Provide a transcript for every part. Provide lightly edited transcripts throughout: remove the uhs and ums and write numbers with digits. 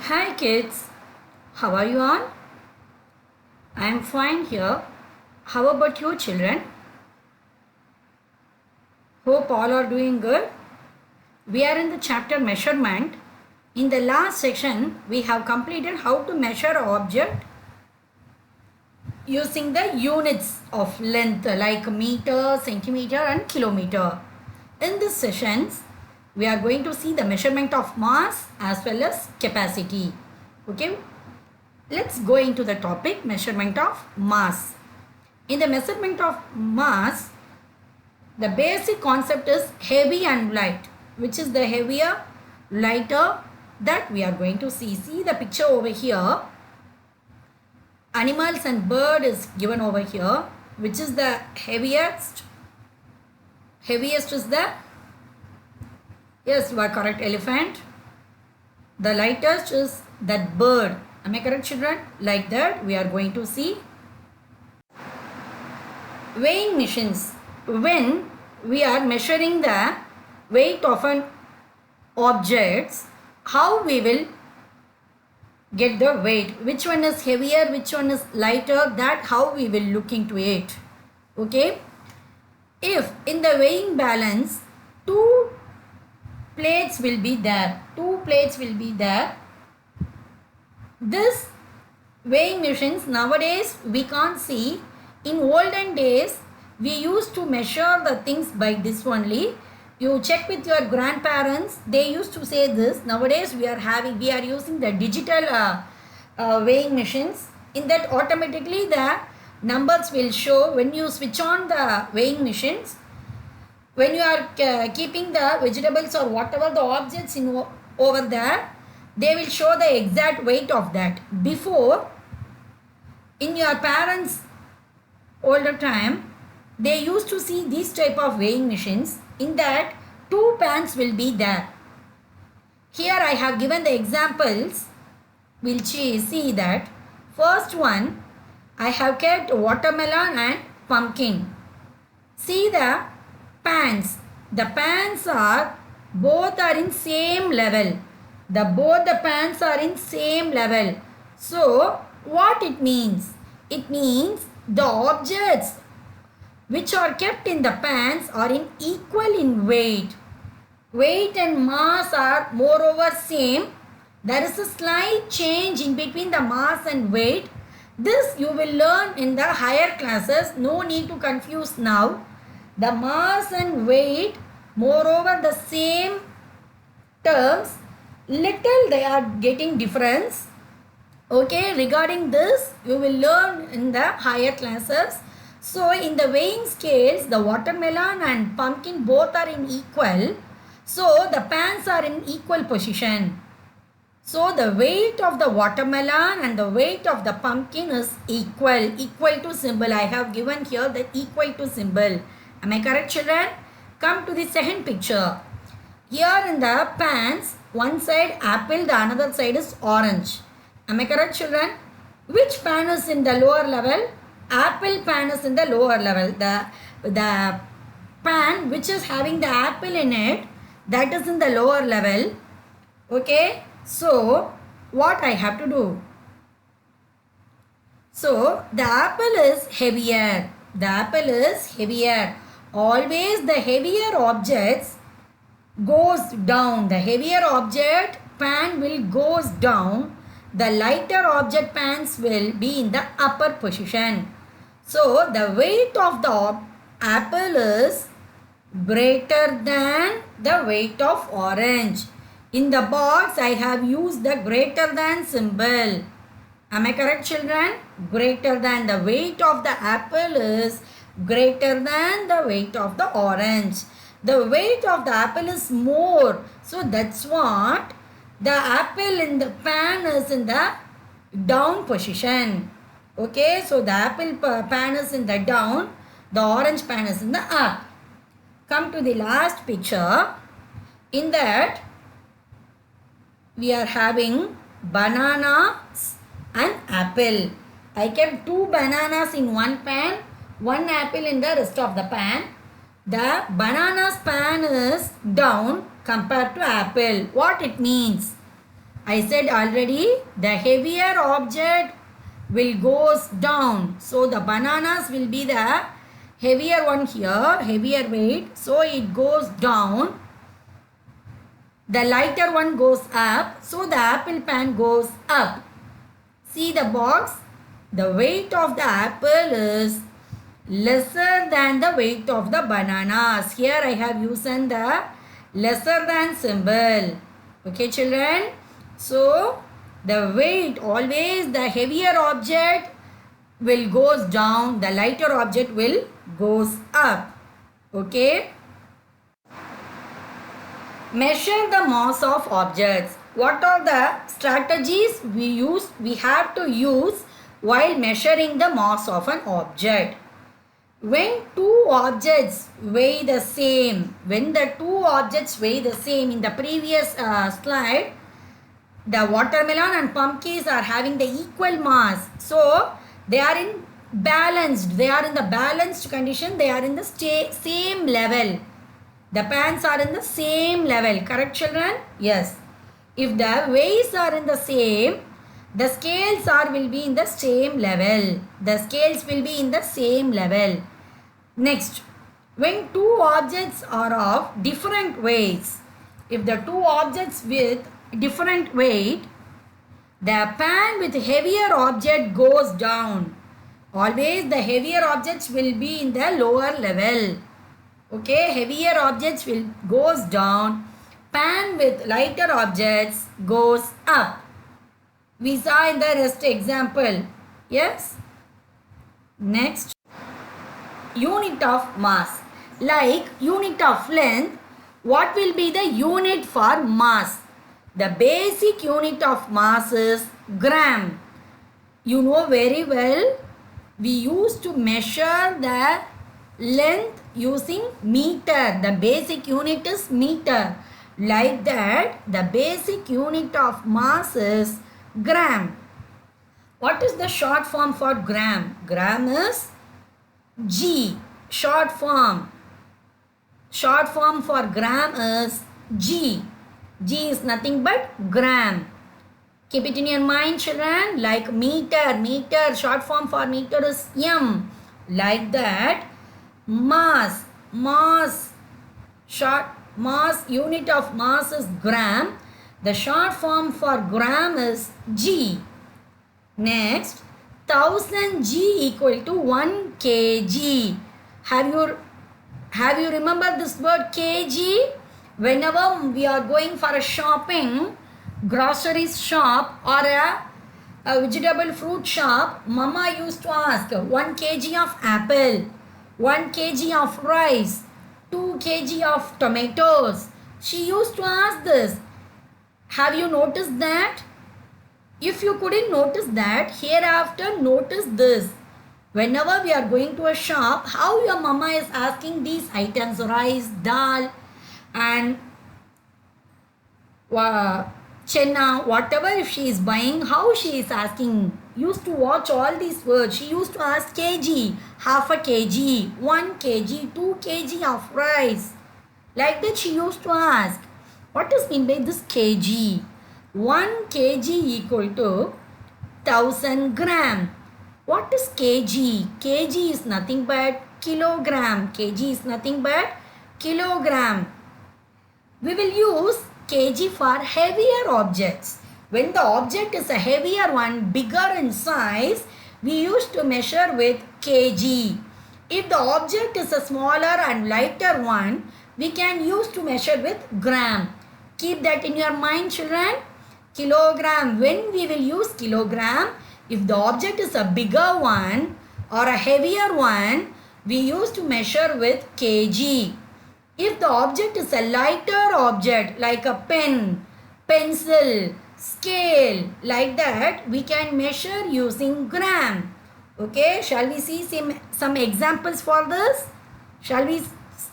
Hi kids, how are you all? I am fine here. How about you children? Hope all are doing good. We are in the chapter measurement. In the last section, we have completed how to measure an object using the units of length like meter, centimeter and kilometer. In this sessions, we are going to see the measurement of mass as well as capacity. Okay. Let's go into the topic measurement of mass. In the measurement of mass, the basic concept is heavy and light. Which is the heavier, lighter that we are going to see. See the picture over here. Animals and bird is given over here. Which is the heaviest? Heaviest is the, yes, you are correct, elephant. The lightest is that bird. Am I correct children? Like that we are going to see. Weighing machines. When we are measuring the weight of an object, how we will get the weight? Which one is heavier, which one is lighter, that how we will look into it. Okay. If in the weighing balance, two plates will be there. Two plates will be there. This weighing machines nowadays we can't see. In olden days we used to measure the things by this only. You check with your grandparents, they used to say this. Nowadays we are using the digital weighing machines. In that automatically the numbers will show when you switch on the weighing machines. When you are keeping the vegetables or whatever the objects in over there, they will show the exact weight of that. Before, in your parents' older time, they used to see these type of weighing machines. In that, two pans will be there. Here I have given the examples. We'll see that. First one, I have kept watermelon and pumpkin. See the pans. The pans are both are in same level. Both the pans are in same level. So what it means? It means the objects which are kept in the pans are in equal in weight. Weight and mass are moreover same. There is a slight change in between the mass and weight. This you will learn in the higher classes. No need to confuse now. The mass and weight, moreover the same terms, little they are getting difference. Okay, regarding this you will learn in the higher classes. So in the weighing scales, the watermelon and pumpkin both are in equal. So the pans are in equal position. So the weight of the watermelon and the weight of the pumpkin is equal. Equal to symbol. I have given here the equal to symbol. Am I correct children? Come to the second picture. Here in the pans, one side apple, the another side is orange. Am I correct children? Which pan is in the lower level? Apple pan is in the lower level. The pan which is having the apple in it, that is in the lower level. Okay. So what I have to do? So the apple is heavier. The apple is heavier. Always the heavier objects goes down. The heavier object pan will goes down. The lighter object pans will be in the upper position. So the weight of the apple is greater than the weight of orange. In the box I have used the greater than symbol. Am I correct children? Greater than, the weight of the apple is greater than the weight of the orange. The weight of the apple is more. So that's what the apple in the pan is in the down position. Okay, so the apple pan is in the down. The orange pan is in the up. Come to the last picture. In that we are having bananas and apple. I kept two bananas in one pan, one apple in the rest of the pan. The bananas pan is down compared to apple. What it means? I said already, the heavier object will goes down. So the bananas will be the heavier one here, heavier weight. So it goes down. The lighter one goes up. So the apple pan goes up. See the box? The weight of the apple is lesser than the weight of the bananas. Here I have used the lesser than symbol. Okay, children? So the weight, always the heavier object will goes down, the lighter object will goes up. Okay? Measure the mass of objects. What are the strategies we have to use while measuring the mass of an object? When two objects weigh the same, in the previous slide, the watermelon and pumpkins are having the equal mass. So, they are in balanced. They are in the balanced condition. They are in the same level. The pans are in the same level. Correct, children? Yes. If the weights are in the same, the scales will be in the same level. The scales will be in the same level. Next, when two objects are of different weights, if the two objects with different weight, the pan with heavier object goes down. Always the heavier objects will be in the lower level. Okay, heavier objects will goes down. Pan with lighter objects goes up. We saw in the rest example. Yes. Next, unit of mass. Like unit of length, what will be the unit for mass? The basic unit of mass is gram. You know very well, we used to measure the length using meter. The basic unit is meter. Like that, the basic unit of mass is gram. What is the short form for gram? Gram is G. Short form. Short form for gram is G. G is nothing but gram. Keep it in your mind, children. Like meter. Meter. Short form for meter is M. Like that. Mass. Mass. Short mass. Unit of mass is gram. The short form for gram is G. Next. 1000 G equal to 1 kg. Have you remembered this word kg? Whenever we are going for a shopping, groceries shop or a vegetable fruit shop, Mama used to ask 1 kg of apple, 1 kg of rice, 2 kg of tomatoes. She used to ask this. Have you noticed that? If you couldn't notice that, hereafter notice this. Whenever we are going to a shop, how your mama is asking these items, rice, dal and chenna, whatever if she is buying, how she is asking. Used to watch all these words. She used to ask kg, half a kg, 1 kg, 2 kg of rice. Like that she used to ask. What is mean by this kg? 1 kg equal to 1000 gram. What is kg? Kg is nothing but kilogram. Kg is nothing but kilogram. We will use kg for heavier objects. When the object is a heavier one, bigger in size, we used to measure with kg. If the object is a smaller and lighter one, we can use to measure with gram. Keep that in your mind, children. Kilogram. When we will use kilogram, if the object is a bigger one or a heavier one, we use to measure with kg. If the object is a lighter object like a pen, pencil, scale, like that, we can measure using gram. Okay, shall we see some examples for this? Shall we,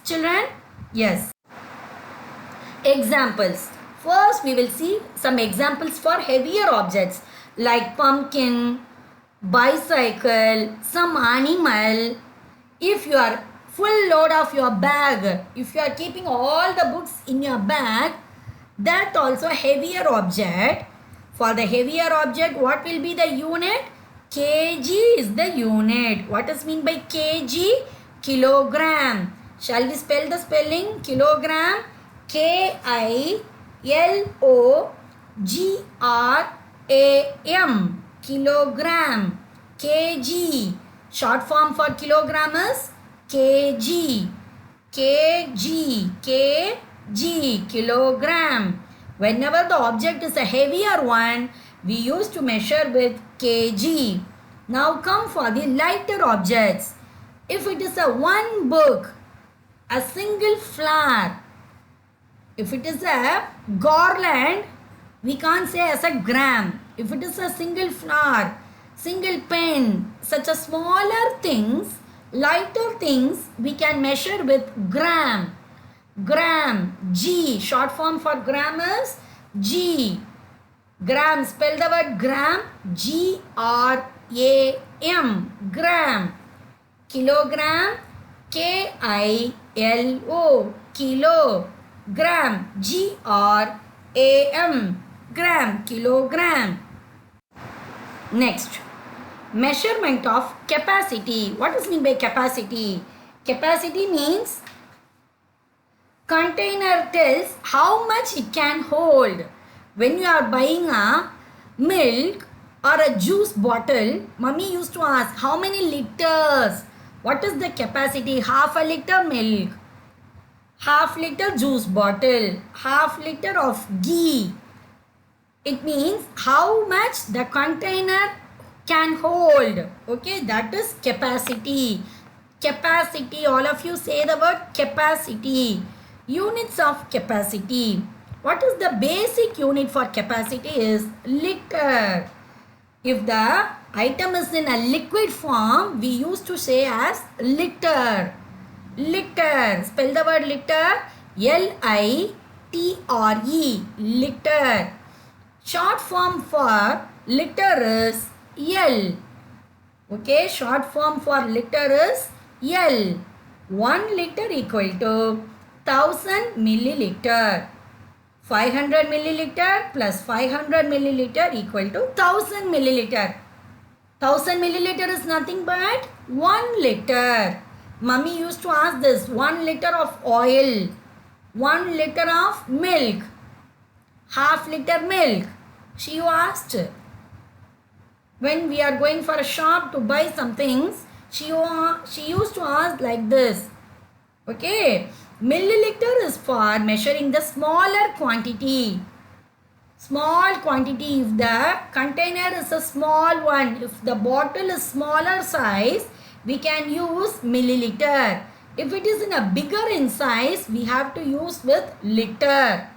children? Yes. Examples. First, we will see some examples for heavier objects like pumpkin, bicycle, some animal. If you are full load of your bag, if you are keeping all the books in your bag, that also a heavier object. For the heavier object, what will be the unit? Kg is the unit. What does mean by kg? Kilogram. Shall we spell the spelling? Kilogram. Kilogram. Kilogram. Kg. Short form for kilogram is kg. Kg. Kilogram. Whenever the object is a heavier one, we used to measure with kg. Now come for the lighter objects. If it is a one book, a single flower, if it is a garland, we can't say as a gram. If it is a single flower, single pen, such a smaller things, lighter things, we can measure with gram. Gram. G. Short form for gram is G. Gram. Spell the word gram. G-R-A-M. Gram. Kilogram. K-I-L-O. Kilo. Gram. G-R-A-M. Gram. Kilogram. Next. Measurement of capacity. What does mean by capacity? Capacity means container tells how much it can hold. When you are buying a milk or a juice bottle, mummy used to ask how many liters. What is the capacity? Half a liter milk, half liter juice bottle, half liter of ghee. It means how much the container can hold. Okay, that is capacity. Capacity. All of you say the word capacity. Units of capacity. What is the basic unit for capacity is liter. If the item is in a liquid form, we used to say as liter. Liter. Spell the word liter. L-I-T-R-E. Liter. Short form for liter is L. Okay, short form for liter is L. 1 liter equal to 1000 milliliter. 500 milliliter plus 500 milliliter equal to 1000 milliliter. 1000 milliliter is nothing but 1 liter. Mummy used to ask this, 1 liter of oil, 1 liter of milk, half liter milk. She asked, when we are going for a shop to buy some things, she used to ask like this. Okay, milliliter is for measuring the smaller quantity. Small quantity, if the container is a small one, if the bottle is smaller size, we can use milliliter. If it is in a bigger in size, we have to use with liter.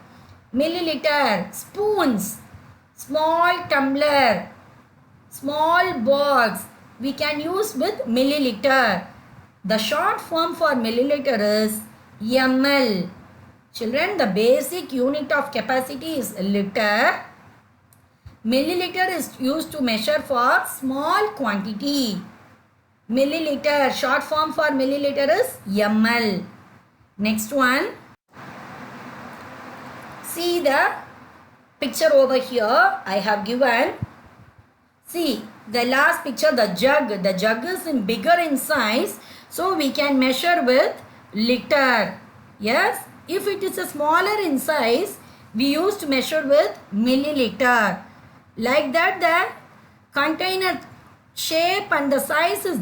Milliliter. Spoons, small tumbler, small box, we can use with milliliter. The short form for milliliter is ml. Children, the basic unit of capacity is liter. Milliliter is used to measure for small quantity. Milliliter, short form for milliliter is ml. Next one. See the picture over here I have given. See the last picture, the jug. The jug is in bigger in size, so we can measure with liter. Yes, if it is a smaller in size, we used to measure with milliliter. Like that, the container shape and the size is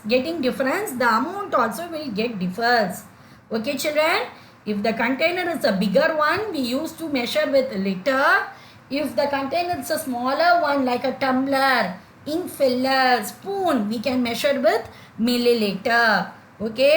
getting difference, the amount also will get differs. Okay children, if the container is a bigger one, we used to measure with liter. If the container is a smaller one like a tumbler, ink filler, spoon, we can measure with milliliter. Okay.